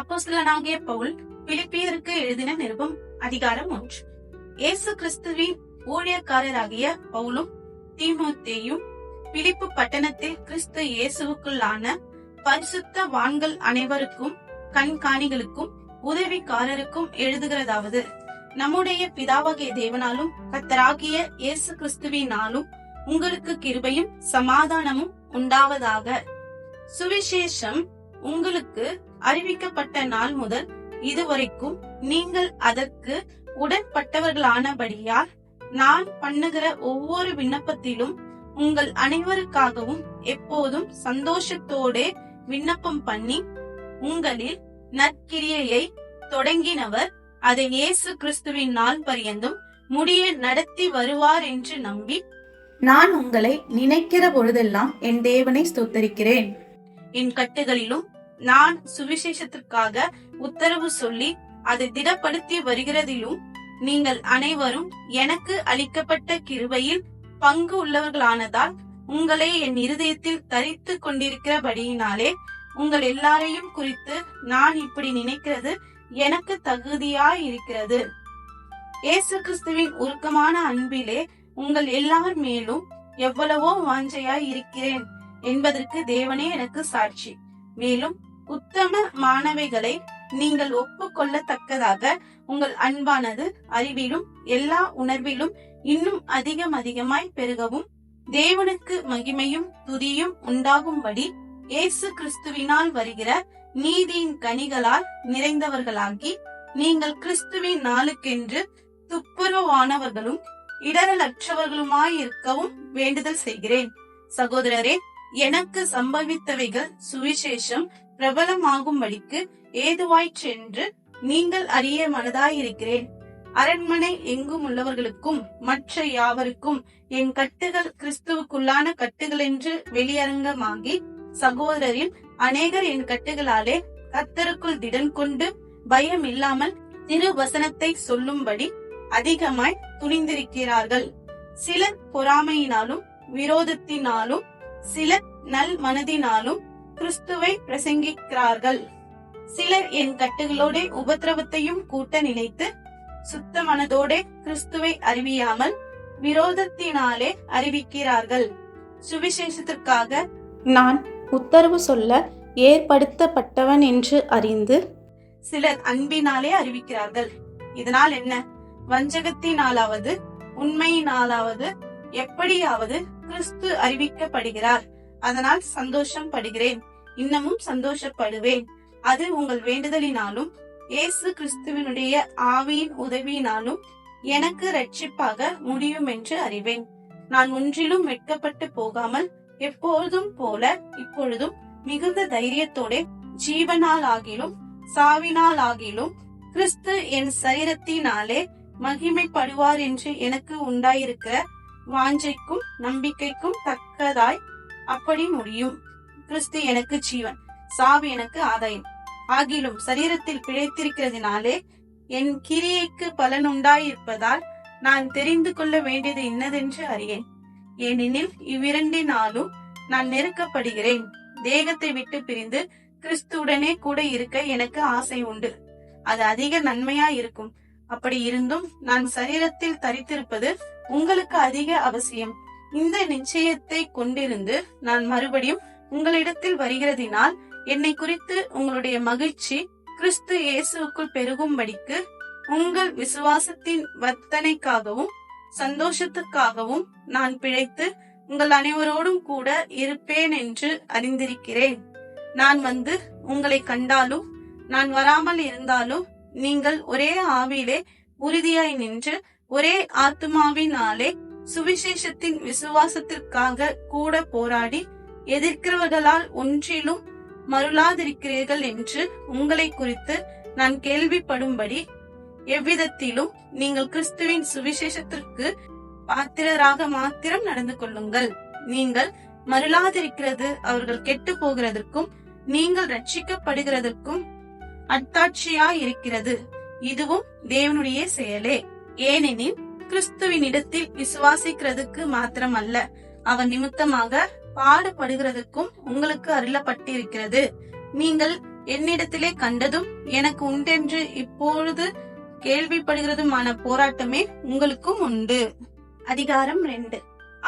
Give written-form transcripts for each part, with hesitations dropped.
அப்போஸ்தலனாகிய பவுல் பிலிப்பியருக்கு எழுதின நிருபம் அதிகாரம் 1. இயேசு கிறிஸ்துவின் ஊழியக்காரராகிய பவுலும் தீமோத்தேயும் பிலிப்பு பட்டணத்தில் கிறிஸ்து இயேசுவுக்குள்ளான பரிசுத்த வான்கள் அனைவருக்கும் கண்காணிகளுக்கும் உதவிக்காரருக்கும் எழுதுகிறதாவது, நம்முடைய பிதாவாகிய தேவனாலும் கர்த்தராகிய இயேசு கிறிஸ்துவினாலும் உங்களுக்கு கிருபையும் சமாதானமும் உண்டாவதாக. சுவிசேஷம் உங்களுக்கு அறிவிக்கப்பட்ட நாள் முதல் இதுவரைக்கும் நீங்கள் அதற்கு உடன்பட்டவர்களானபடியால் நான் பண்ணுகிற ஒவ்வொரு விண்ணப்பத்திலும் உங்கள் அனைவருக்காகவும் எப்போதும் சந்தோஷத்தோடே விண்ணப்பம் பண்ணி, உங்களில் நற்கிரியையை தொடங்கினவர் அதை இயேசு கிறிஸ்துவின் நாள் பரியந்தும் முடிய நடத்தி வருவார் என்று நம்பி, நான் உங்களை நினைக்கிற பொழுதெல்லாம் என் தேவனை ஸ்தோத்தரிக்கிறேன். என் கட்டுகளிலும் நான் சுவிசேஷத்திற்காக உத்தரவு சொல்லி அதை திடப்படுத்தி வருகிறதிலும் நீங்கள் அனைவரும் எனக்கு அளிக்கப்பட்ட கிருபையில் பங்கு உள்ளவர்களானதால் உங்களை என் இருதயத்தில் தரித்து கொண்டிருக்கிறபடியினாலே உங்கள் எல்லாரையும் குறித்து நான் இப்படி நினைக்கிறது எனக்கு தகுதியாயிருக்கிறது. இயேசு கிறிஸ்துவின் உருக்கமான அன்பிலே உங்கள் எல்லார் மேலும் எவ்வளவோ வாஞ்சையாய் இருக்கிறேன் என்பதற்கு தேவனே எனக்கு சாட்சி. மேலும் உத்தமமானவைகளை நீங்கள் ஒப்புக்கொள்ளத்தக்கதாக உங்கள் அன்பானது அறிவிலும் எல்லா உணர்விலும் இன்னும் அதிகமாய் பெருகவும், தேவனுக்கு மகிமையும் துதியும் உண்டாகும்படி இயேசு கிறிஸ்துவினால் வருகிற நீதியின் கனிகளால் நிறைந்தவர்களாகி, நீங்கள் கிறிஸ்துவின் நாளுக்கென்று துப்புரவானவர்களும் இடரலற்றவர்களுமாயிருக்கவும் வேண்டுதல் செய்கிறேன். சகோதரரே, எனக்கு சம்பவித்தவைகள் சுவிசேஷம் பிரபலமாகும்படிக்கு ஏதுவாயிற்றென்று நீங்கள் அறிய மனதாயிருக்கிறேன். அரண்மனை எங்கும் உள்ளவர்களுக்கும் மற்ற யாவருக்கும் என் கட்டுகள் கிறிஸ்துவுக்குள்ளான கட்டுகள் என்று வெளியரங்கமாகி, சகோதரரில் அநேகர் என் கட்டுகளாலே கர்த்தருக்குள் திடன் கொண்டு பயம் இல்லாமல் திருவசனத்தை சொல்லும்படி அதிகமாய் துணிந்திருக்கிறார்கள். சிலர் பொறாமையினாலும் விரோதத்தினாலும் சிலர் நல் மனதினாலும் கிறிஸ்துவை பிரசங்கிக்கிறார்கள். சிலர் என் கட்டுகளோட உபத்திரவத்தையும் கூட்ட நினைத்து சுத்த மனதோட கிறிஸ்துவை அறிவியாமல் விரோதத்தினாலே அறிவிக்கிறார்கள். சுவிசேஷத்திற்காக நான் உத்தரவு சொல்ல ஏற்படுத்தப்பட்டவன் என்று அறிந்து சிலர் அன்பினாலே அறிவிக்கிறார்கள். இதனால் என்ன? வஞ்சகத்தினாலாவது உண்மையினாலாவது எப்படியாவது கிறிஸ்து அறிவிக்கப்படுகிறார். அதனால் சந்தோஷம் படுகிறேன், இன்னமும் சந்தோஷப்படுவேன். அது உங்கள் வேண்டுதலினாலும் இயேசு கிறிஸ்துவினுடைய ஆவியின் உதவியினாலும் எனக்கு ரட்சிப்பாக முடியும் என்று அறிவேன். நான் ஒன்றிலும் வெட்கப்பட்டு போகாமல் எப்பொழுதும் போல இப்பொழுதும் மிகுந்த தைரியத்தோட ஜீவனால் ஆகிலும் சாவினால் ஆகிலும் கிறிஸ்து என் சரீரத்தினாலே மகிமைப்படுவார் என்று எனக்கு உண்டாயிருக்கிற வாஞ்சைக்கும் நம்பிக்கைக்கும் தக்கதாய் அப்படி முடியும். கிறிஸ்து எனக்கு ஜீவன், சாவு எனக்கு ஆதாயம். ஆகிலும் சரீரத்தில் பிழைத்திருக்கிறதினாலே என் கிரியைக்கு பலனுண்டாயிருப்பதால் நான் தெரிந்து கொள்ள வேண்டியது இன்னதென்று அறியேன். ஏனெனில் இவ்விரண்டினாலும் நான் நெருக்கப்படுகிறேன். தேகத்தை விட்டு பிரிந்து கிறிஸ்துவுடனே கூட இருக்க எனக்கு ஆசை உண்டு. அது அதிக நன்மையா இருக்கும். அப்படி இருந்தும் நான் சரீரத்தில் தரித்திருப்பது உங்களுக்கு அதிக அவசியம். இந்த நிச்சயத்தை கொண்டிருந்து நான் மறுபடியும் உங்களிடத்தில் வருகிறதினால் என்னை குறித்து உங்களுடைய மகிழ்ச்சி கிறிஸ்து இயேசுவுக்குள் பெருகும்படிக்கு உங்கள் விசுவாசத்தின் வர்த்தனைக்காகவும் சந்தோஷத்துக்காகவும் நான் பிழைத்து உங்கள் அனைவரோடும் கூட இருப்பேன் என்று அறிந்திருக்கிறேன். நான் வந்து உங்களை கண்டாலும் நான் வராமல் இருந்தாலும் நீங்கள் ஒரே ஆவியிலே உறுதியாய் நின்று ஒரே ஆத்துமாவினாலே சுவிசேஷத்தின் விசுவாசத்திற்காக கூட போராடி எதிர்க்கிறவர்களால் ஒன்றிலும் மருளாதிருக்கிறீர்கள் என்று உங்களை குறித்து நான் கேள்விப்படும்படி எவ்விதத்திலும் நீங்கள் கிறிஸ்துவின் சுவிசேஷத்திற்கு பாத்திரராக மாத்திரம் நடந்து கொள்ளுங்கள். நீங்கள் மருளாதிருக்கிறது அவர்கள் கெட்டு போகிறதற்கும் நீங்கள் ரட்சிக்கப்படுகிறதற்கும் அத்தாட்சியாய் இருக்கிறது. இதுவும் தேவனுடைய செயலே. ஏனெனில் கிறிஸ்துவின் இடத்தில் விசுவாசிக்கிறதுக்கு மாத்திரம் அல்ல, அவன் நிமித்தமாக பாடுபடுகிறதுக்கும் உங்களுக்கு அருளப்பட்டிருக்கிறது. நீங்கள் என்னிடத்திலே கண்டதும் எனக்கு உண்டென்று இப்பொழுது கேள்விப்படுகிறதுமான போராட்டமே உங்களுக்கும் உண்டு. அதிகாரம் 2.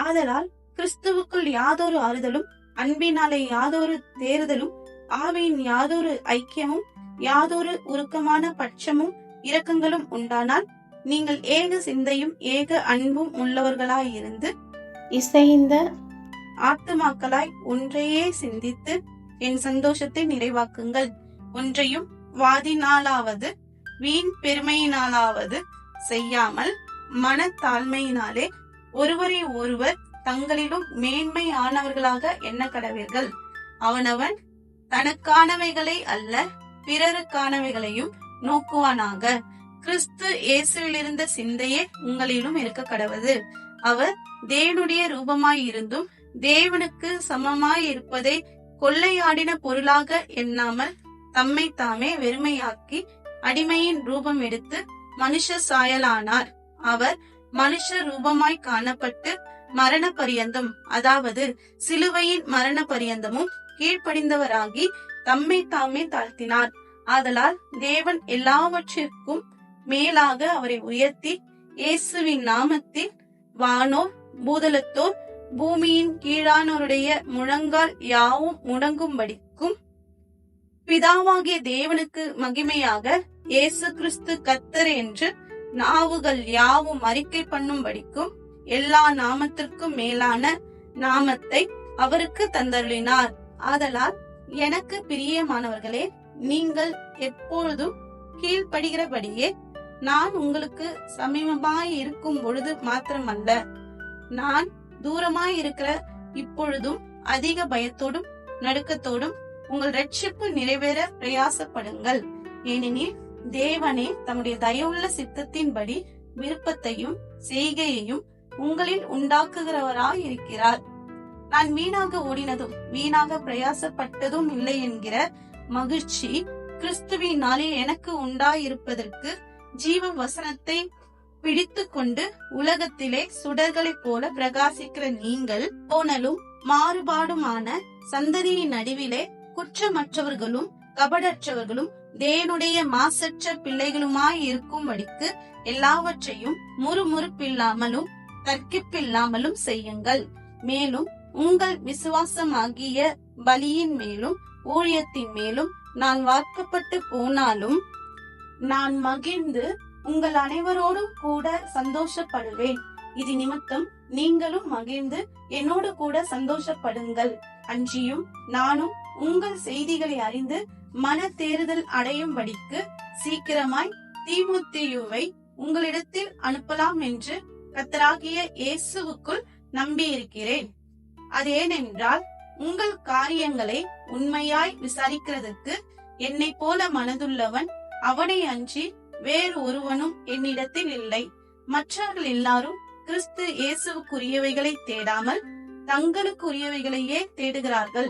ஆதலால் கிறிஸ்துவுக்குள் யாதொரு ஆறுதலும், அன்பினாலே யாதொரு தேறுதலும், ஆவியின் யாதொரு ஐக்கியமும், யாதொரு உருக்கமான பட்சமும் இரக்கங்களும் உண்டானால், நீங்கள் ஏக சிந்தையும் ஏக அன்பும் உள்ளவர்களாயிருந்து இசைந்த ஆத்துமாக்களாய் ஒன்றையே சிந்தித்து என் சந்தோஷத்தை நிறைவாக்குங்கள். ஒன்றையும் வாதினாலாவது வீண் பெருமையினாலாவது செய்யாமல் மனத்தாழ்மையினாலே ஒருவரை ஒருவர் தங்களிலும் மேன்மையானவர்களாக எண்ண கடவீர்கள். அவனவன் தனக்கானவைகளை அல்ல பிறருக்கானவைகளையும் நோக்குவானாக. கிறிஸ்து இயேசுவிலிருந்த சிந்தையே உங்களிலும் இருக்க கடவது. அவர் தேவனுடைய ரூபமாய் இருந்தும் தேவனுக்கு சமமாய் இருப்பதை கொள்ளையாடின பொருளாக எண்ணாமல் தம்மை தாமே வெறுமையாக்கி அடிமையின் ரூபம் எடுத்து மனுஷ சாயலானார். அவர் மனுஷ ரூபமாய் காணப்பட்டு மரண பரியந்தம், அதாவது சிலுவையின் மரண பரியந்தமும் கீழ்ப்படிந்தவராகி தம்மை தாமே தாழ்த்தினார். ஆதலால் தேவன் எல்லாவற்றிற்கும் மேலாக அவரை உயர்த்தி இயேசுவின் நாமத்தில் வானோர் பூதலத்தோர் பூமியின் கீழானோருடைய முழங்கால் யாவும் முடங்கும்படிக்கும், பிதாவாகிய தேவனுக்கு மகிமையாக இயேசு கிறிஸ்து கர்த்தர் என்று நாவுகள் யாவும் அறிக்கை பண்ணும்படிக்கும் எல்லா நாமத்திற்கும் மேலான நாமத்தை அவருக்கு தந்தருளினார். ஆதலால் எனக்கு பிரியமானவர்களே, நீங்கள் எப்பொழுதும் கீழ்ப்படுகிறபடியே நான் உங்களுக்கு சமீபமாய் இருக்கும் பொழுது மாத்திரமல்ல, நான் தூரமாய் இருக்கிற இப்பொழுதும் அதிக பயத்தோடும் நடுக்கத்தோடும் உங்கள் ரட்சிப்பு நிறைவேற பிரயாசப்படுங்கள். ஏனெனில் தேவனே தம்முடைய தயவுள்ள சித்தத்தின்படி விருப்பத்தையும் செய்கையையும் உங்களில் உண்டாக்குகிறவராய் இருக்கிறார். நான் வீணாக ஓடினதும் வீணாக பிரயாசப்பட்டதும் இல்லை என்கிற மகிழ்ச்சி கிறிஸ்துவினாலே எனக்கு உண்டாயிருப்பதற்கு ஜீவ வசனத்தை பிடித்து கொண்டு உலகத்திலே சுடர்களைப் போல பிரகாசிக்கிற நீங்கள் கோணலும் மாறுபாடுமான சந்ததியின் நடுவிலே குற்றமற்றவர்களும் கபடற்றவர்களும் தேவனுடைய மாசற்ற பிள்ளைகளுமாய் இருக்கும்படிக்கு எல்லாவற்றையும் முறுமுறுப்பில்லாமலும் தர்க்கிப்பில்லாமலும் செய்யுங்கள். மேலும் உங்கள் விசுவாசமாகிய பலியின் மேலும் ஊழியத்தின் மேலும் நான் வார்க்கப்பட்டு போனாலும் நான் மகிழ்ந்து உங்கள் அனைவரோடும் கூட சந்தோஷப்படுவேன். இது நிமித்தம் நீங்களும் மகிழ்ந்து என்னோடு கூட சந்தோஷப்படுங்கள். அன்றியும் நானும் உங்கள் செய்திகளை அறிந்து மன தேறுதல் அடையும்படிக்கு சீக்கிரமாய் தீமோத்தேயுவை உங்களிடத்தில் அனுப்பலாம் என்று கர்த்தராகிய இயேசுவுக்குள் நம்பியிருக்கிறேன். அதேனென்றால் உங்கள் காரியங்களை உண்மையாய் விசாரிக்கிறதற்கு என்னை போல மனதுள்ளவன் அவனை அன்றி வேறு ஒருவனும் என்னிடத்தில் இல்லை. மற்றவர்கள் எல்லாரும் கிறிஸ்து இயேசுவுக்குரியவைகளை தேடாமல் தங்களுக்குரியவைகளையே தேடுகிறார்கள்.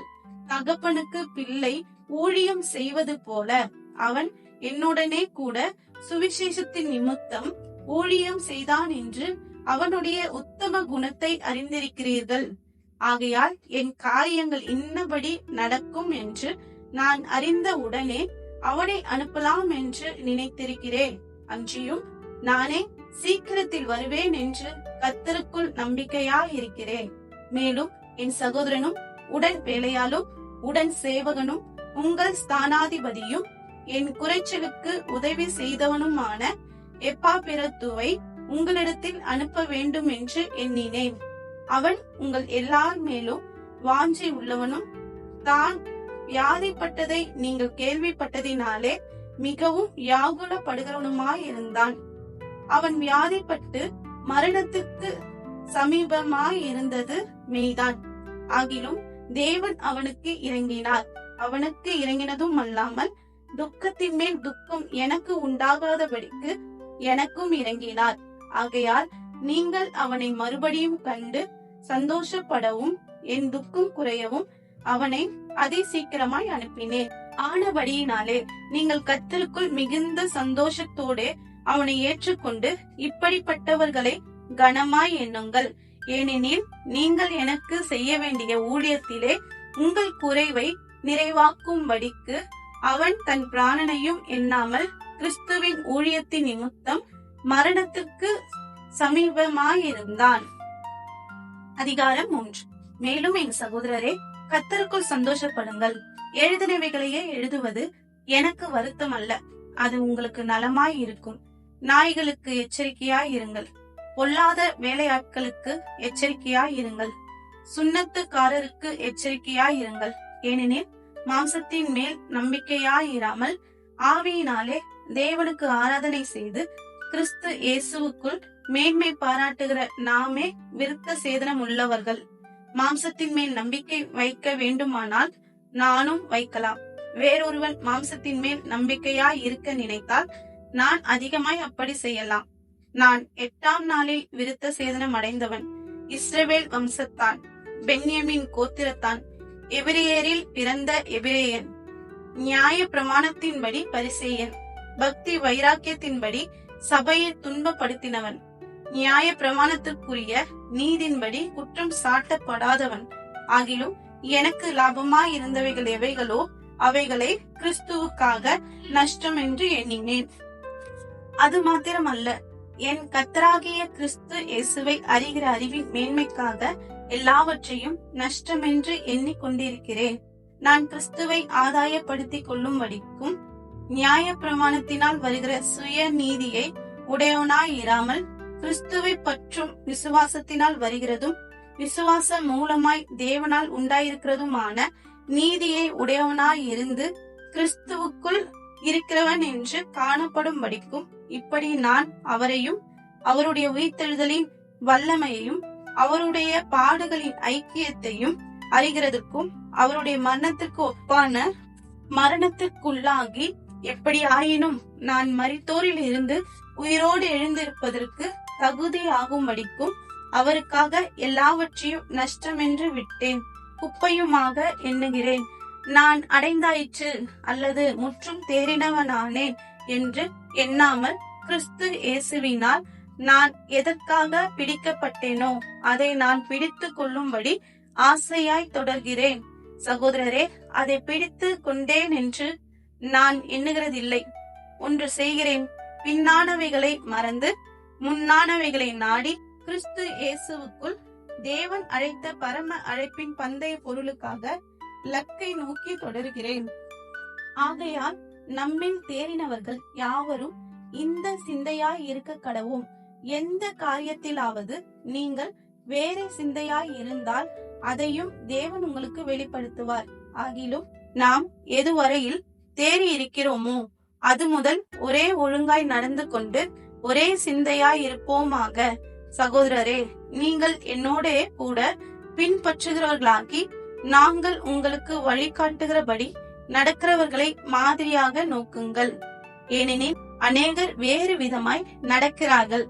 தகப்பனுக்கு பிள்ளை ஊழியம் செய்வது போல அவன் என்னுடனே கூட சுவிசேஷத்தின் நிமித்தம் ஊழியம் செய்தான் என்று அவனுடைய உத்தம குணத்தை அறிந்திருக்கிறீர்கள். ஆகையால் என் காரியங்கள் இன்னபடி நடக்கும் என்று நான் அறிந்த உடனே அவனை அனுப்பலாம் என்று நினைத்திருக்கிறேன். அன்றியும் நானே சீக்கிரத்தில் வருவேன் என்று கர்த்தருக்குள் நம்பிக்கையாயிருக்கிறேன். மேலும் என் சகோதரனும் உடன் வேலையாலும் உடன் சேவகனும் உங்கள் ஸ்தானாதிபதியும் என் குறைச்சலுக்கு உதவி செய்தவனுமான எப்பாப்பிரத்துவை உங்களிடத்தில் அனுப்ப வேண்டும் என்று எண்ணினேன். அவன் உங்கள் எல்லார் மேலும் வாஞ்சை உள்ளவனும் தான் வியாதிப்பட்டதை நீங்கள் கேள்விப்பட்டதினாலே மிகவும் வியாகுலப்படுகிறவனுமாயிருந்தான். அவன் வியாதிப்பட்டு மரணத்துக்கு சமீபமாயிருந்தது மெய்தான். ஆகிலும் தேவன் அவனுக்கு இறங்கினார். அவனுக்கு இறங்கினதும் அல்லாமல் துக்கத்தின் மேல் துக்கம் எனக்கு உண்டாகாதபடிக்கு எனக்கும் இறங்கினார். ஆகையால் நீங்கள் அவனை மறுபடியும் கண்டு சந்தோஷப்படவும் என் துக்கம் குறையவும் அவனை அதி சீக்கிரமாய் அனுப்பினேன். ஆனபடியினாலே நீங்கள் கர்த்தருக்குள் மிகுந்த சந்தோஷத்தோடு அவனை ஏற்றுக்கொண்டு இப்படிப்பட்டவர்களை கனமாய் எண்ணுங்கள். ஏனெனில் நீங்கள் எனக்கு செய்ய வேண்டிய ஊழியத்திலே உங்கள் குறைவை நிறைவாக்கும்படிக்கு அவன் தன் பிராணனையும் எண்ணாமல் கிறிஸ்துவின் ஊழியத்தின் நிமித்தம் மரணத்திற்கு சமீபமாயிருந்தான். அதிகாரம் 3. மேலும் என் சகோதரரே, கர்த்தருக்குள் சந்தோஷப்படுங்கள். எழுதினவைகளையே எழுதுவது எனக்கு வருத்தம் அல்ல, அது உங்களுக்கு நலமாய் இருக்கும். நாய்களுக்கு எச்சரிக்கையாய் இருங்கள், பொல்லாத வேலையாட்களுக்கு எச்சரிக்கையாய் இருங்கள், சுண்ணத்துக்காரருக்கு எச்சரிக்கையாய் இருங்கள். ஏனெனில் மாம்சத்தின் மேல் நம்பிக்கையாயிராமல் ஆவியினாலே தேவனுக்கு ஆராதனை செய்து கிறிஸ்து இயேசுவுக்குள் மேன்மை பாராட்டுகிற நாமே விருத்த சேதனம் உள்ளவர்கள். மாம்சத்தின் மேல் நம்பிக்கை வைக்க வேண்டுமானால் நானும் வைக்கலாம். வேறொருவன் மாம்சத்தின் மேல் நம்பிக்கையாய் இருக்க நினைத்தால் நான் அதிகமாய் அப்படி செய்யலாம். நான் 8ஆம் நாளில் விருத்த சேதனம் அடைந்தவன். இஸ்ரவேல் வம்சத்தான், பென்யமீன் கோத்திரத்தான், எபிரேயரில் பிறந்த எபிரேயன், நியாய பிரமாணத்தின்படி பரிசேயன், பக்தி வைராக்கியத்தின்படி சபையை துன்பப்படுத்தினவன், நியாய பிரமாணத்திற்குரிய நீதின்படி குற்றம் சாட்டப்படாதவன். ஆகிலும் எனக்கு லாபமாய் இருந்தவைகள் எவைகளோ அவைகளை கிறிஸ்துவுக்காக நஷ்டம் என்று எண்ணினேன். அது மாத்திரமல்ல, என் கர்த்தராகிய கிறிஸ்து இயேசுவை அறிகிற அறிவின் மேன்மைக்காக எல்லாவற்றையும் நஷ்டமென்று எண்ணிக்கொண்டிருக்கிறேன். நான் கிறிஸ்துவை ஆதாயப்படுத்திக் கொள்ளும்படிக்கும் நியாய பிரமாணத்தினால் வருகிற சுய நீதியை உடையவனாய் இராமல் கிறிஸ்துவை பற்றும் விசுவாசத்தினால் வருகிறதும் விசுவாசம் மூலமாய் தேவனால் உண்டாயிருக்கிறதுமான நீதியை உடையவனாய் இருந்து கிறிஸ்துவுக்குள் இருக்கிறவன் என்று காணப்படும்படிக்கும் இப்படி நான் அவரையும் அவருடைய உயிர்த்தெழுதலின் வல்லமையையும் அவருடைய பாடுகளின் ஐக்கியத்தையும் அறிகிறதுக்கும் அவருடைய மரணத்திற்கு ஒப்பான மரணத்திற்குள்ளாகி எப்படி ஆயினும் நான் மரித்தோரில் இருந்து உயிரோடு எழுந்திருப்பதற்கு தகுதி ஆகும்படிக்கும் அவருக்காக எல்லாவற்றையும் நஷ்டமென்று விட்டேன், குப்பையுமாக எண்ணுகிறேன். நான் அடைந்தாயிற்று அல்லது முற்றும் தேறினவனானேன் என்று எண்ணாமல் கிறிஸ்து இயேசுவினால் நான் எதற்காக பிடிக்கப்பட்டேனோ அதை நான் பிடித்து கொள்ளும்படி ஆசையாய் தொடர்கிறேன். சகோதரரே, அதை பிடித்து கொண்டேன் என்று நான் எண்ணுகிறதில்லை. ஒன்று செய்கிறேன், பின்னானவைகளை மறந்து முன்னானவைகளை நாடி கிறிஸ்து இயேசுவுக்குள் தேவன் அழைத்த பரம அழைப்பின் பந்தய பொருளுக்காக லக்கை நோக்கி தொடர்கிறேன். ஆகையால் நம்மில் தேறினவர்கள் யாவரும் இந்த சிந்தையாய் இருக்க கடவோம். எந்த காரியத்திலாவது நீங்கள் வேறே சிந்தையாய் இருந்தால் அதையும் தேவன் உங்களுக்கு வெளிப்படுத்துவார். ஆகிலும் நாம் எதுவரையில் தேறி இருக்கிறோமோ அது முதல் ஒரே ஒழுங்காய் நடந்து கொண்டு ஒரே சிந்தையாய் இருப்போமாக. சகோதரரே, நீங்கள் என்னோடே கூட பின்பற்றுகிறவர்களாகி நாங்கள் உங்களுக்கு வழிகாட்டுகிறபடி நடக்கிறவர்களை மாதிரியாக நோக்குங்கள். ஏனெனில் அநேகர் வேறு விதமாய் நடக்கிறார்கள்.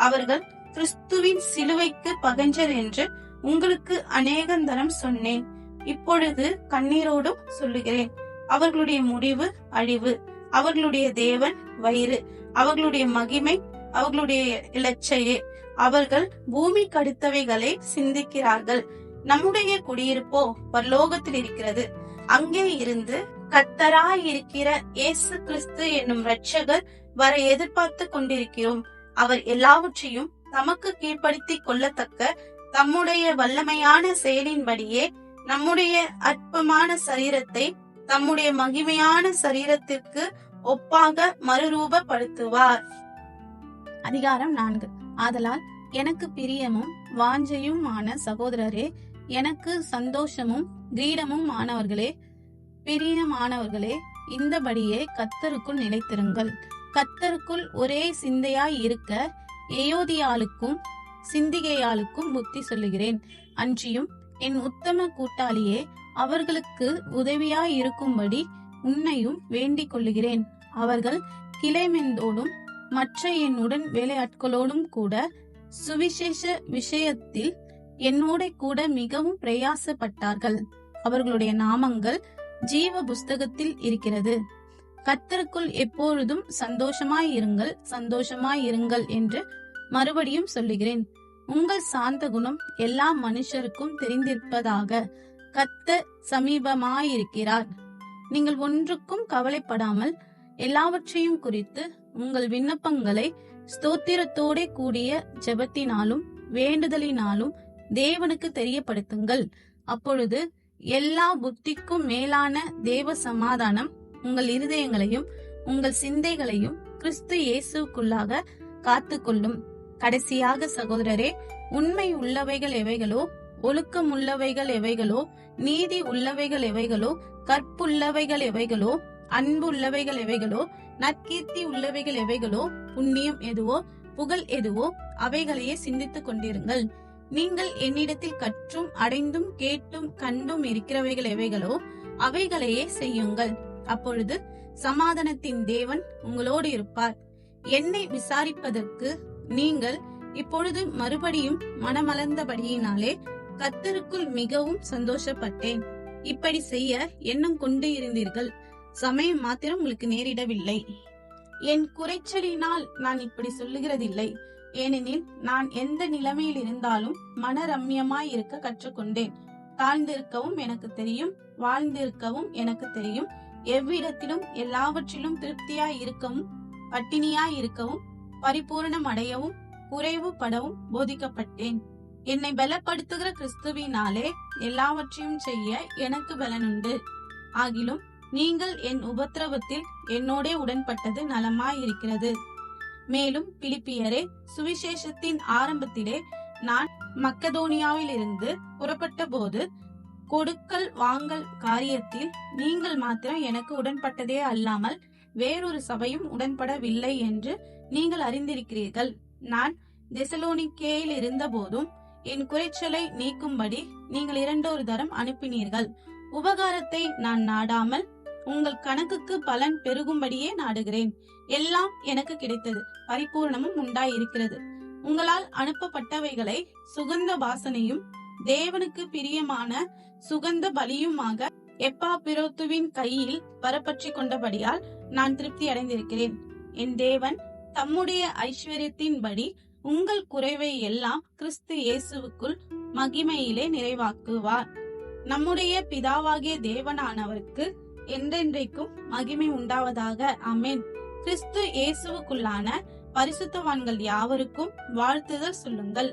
அவர்கள் கிறிஸ்துவின் சிலுவைக்கு பகஞ்சர் என்று உங்களுக்கு அநேகந்தரம் சொன்னேன். இப்பொழுது கண்ணீரோடும் சொல்லுகிறேன். அவர்களுடைய முடிவு அழிவு, அவர்களுடைய தேவன் வயிறு, அவர்களுடைய மகிமை அவர்களுடைய இலச்சையே. அவர்கள் பூமிக்கு அடுத்தவைகளை சிந்திக்கிறார்கள். நம்முடைய குடியிருப்போ பரலோகத்தில் இருக்கிறது. அங்கே இருந்து கர்த்தராய் இருக்கிற இயேசு கிறிஸ்து என்னும் இரட்சகர் வர எதிர்பார்த்து கொண்டிருக்கிறோம். அவர் எல்லாவற்றையும் தமக்கு கீழ்ப்படுத்தி கொள்ளத்தக்க தம்முடைய வல்லமையான செயலின்படியே நம்முடைய அற்பமான சரீரத்தை தம்முடைய மகிமையான சரீரத்திற்கு ஒப்பாக மறுரூபப்படுத்துவார். அதிகாரம் 4. ஆதலால் எனக்கு பிரியமும் வாஞ்சையுமான சகோதரரே, எனக்கு சந்தோஷமும் கிரீடமும் ஆனவர்களே, பிரியமானவர்களே, இந்தபடியே கர்த்தருக்குள் நிலைத்திருங்கள். கர்த்தருக்குள் ஒரே சிந்தையாய் இருக்க எயோதியாளுக்கும் சிந்திகையாளுக்கும் புத்தி சொல்லுகிறேன். அன்றியும் என் உத்தம கூட்டாளியே, அவர்களுக்கு உதவியாய் இருக்கும்படி உன்னையும் வேண்டிக் கொள்ளுகிறேன். அவர்கள் கிளைமெந்தோடும் மற்ற என் உடன் வேலையாட்களோடும் கூட சுவிசேஷ விஷயத்தில் என்னோட கூட மிகவும் பிரயாசப்பட்டார்கள். அவர்களுடைய நாமங்கள் ஜீவ புஸ்தகத்தில் இருக்கிறது. கர்த்தருக்குள் எப்பொழுதும் சந்தோஷமாயிருங்கள், சந்தோஷமாயிருங்கள் என்று மறுபடியும் சொல்லுகிறேன். உங்கள் சாந்த குணம் எல்லா மனுஷருக்கும் தெரிந்திருப்பதாக. கர்த்தர் சமீபமாயிருக்கிறார். நீங்கள் ஒன்றுக்கும் கவலைப்படாமல் எல்லாவற்றையும் குறித்து உங்கள் விண்ணப்பங்களை ஸ்தோத்திரத்தோட கூடிய ஜெபத்தினாலும் வேண்டுதலினாலும் தேவனுக்கு தெரியப்படுத்துங்கள். அப்பொழுது எல்லா புத்திக்கும் மேலான தேவ சமாதானம் உங்கள் இருதயங்களையும் உங்கள் சிந்தைகளையும் கிறிஸ்து இயேசுக்குள்ளாக காத்துக்கொள்ளும். கடைசியாக சகோதரரே, உண்மை உள்ளவைகள் எவைகளோ, ஒழுக்கம் உள்ளவைகள் எவைகளோ, நீதி உள்ளவைகள் எவைகளோ, கற்புள்ளவைகள் எவைகளோ, அன்பு உள்ளவைகள் எவைகளோ, நற்கீர்த்தி உள்ளவைகள் எவைகளோ, புண்ணியம் எதுவோ, புகழ் எதுவோ, அவைகளையே சிந்தித்துக் கொண்டிருங்கள். நீங்கள் என்னிடத்தில் கற்றும் அடைந்தும் கேட்டும் கண்டும் இருக்கிறவைகள் எவைகளோ அவைகளையே செய்யுங்கள். அப்பொழுது சமாதானத்தின் தேவன் உங்களோடு இருப்பார். என்னை விசாரிப்பதற்கு நீங்கள் இப்பொழுது மறுபடியும் மனமலர்ந்தபடியினாலே கர்த்தருக்குள் மிகவும் சந்தோஷப்பட்டேன். இப்படி செய்ய எண்ணம் கொண்டு இருந்தீர்கள், சமயம் மாத்திரம் உங்களுக்கு நேரிடவில்லை. என் குறைச்சலினால் நான் இப்படி சொல்லுகிறதில்லை. ஏனெனில் நான் எந்த நிலைமையில் இருந்தாலும் மனரம்யமாய் இருக்க கற்றுக்கொண்டேன். தாழ்ந்திருக்கவும் எனக்கு தெரியும், வாழ்ந்திருக்கவும் எனக்கு தெரியும். எவ்விடத்திலும் எல்லாவற்றிலும் திருப்தியாய் இருக்கவும், பட்டினியாய் இருக்கவும், பரிபூரணம் அடையவும், குறைவுபடவும் போதிக்கப்பட்டேன். என்னை பலப்படுத்துகிற கிறிஸ்துவினாலே எல்லாவற்றையும் செய்ய எனக்கு பலனுண்டு. ஆகிலும் நீங்கள் என் உபத்திரவத்தில் என்னோடே உடன்பட்டது நலமாயிருக்கிறது. மேலும் பிலிப்பியரே, சுவிசேஷத்தின் ஆரம்பத்திலே நான் மக்கதோனியாவில் இருந்து புறப்பட்ட போது கொடுக்கல் வாங்கல் காரியத்தில் நீங்கள் மாத்திரம் எனக்கு உடன்பட்டதே அல்லாமல் வேறொரு சபையும் உடன்படவில்லை என்று நீங்கள் அறிந்திருக்கிறீர்கள். நான் தெசலோனிக்கேயில் இருந்த போதும் என் குறைச்சலை நீக்கும்படி நீங்கள் 2 தரம் அனுப்பினீர்கள். உபகாரத்தை நான் நாடாமல் உங்கள் கணக்குக்கு பலன் பெருகும்படியே நாடுகிறேன். எல்லாம் எனக்கு கிடைத்தது, பரிபூர்ணமும் உண்டாயிருக்கிறது. உங்களால் அனுப்பப்பட்டவைகளை சுகந்த வாசனையும் தேவனுக்கு பிரியமான சுகந்த பலியுமாக எப்பாப்பிரோத்துவின் கையில் வரப்பற்றி கொண்டபடியால் நான் திருப்தி அடைந்திருக்கிறேன். என் தேவன் தம்முடைய ஐஸ்வர்யத்தின்படி உங்கள் குறைவை எல்லாம் கிறிஸ்து இயேசுவுக்குள் மகிமையிலே நிறைவாக்குவார். நம்முடைய பிதாவாகிய தேவனானவருக்கு என்றென்றைக்கும் மகிமை உண்டாவதாக. ஆமென். கிறிஸ்து இயேசுவுக்குள்ளான பரிசுத்தவான்கள் யாவருக்கும் வாழ்த்துதல் சொல்லுங்கள்.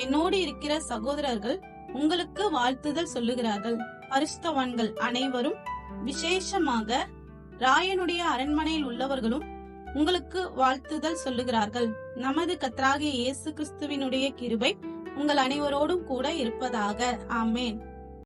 என்னோடு இருக்கிற சகோதரர்கள் உங்களுக்கு வாழ்த்துதல் சொல்லுகிறார்கள். பரிசுத்தவான்கள் அனைவரும், விசேஷமாக ராயனுடைய அரண்மனையில் உள்ளவர்களும் உங்களுக்கு வாழ்த்துதல் சொல்லுகிறார்கள். நமது கர்த்தராகிய இயேசு கிறிஸ்துவினுடைய கிருபை உங்கள் அனைவரோடும் கூட இருப்பதாக. ஆமென்.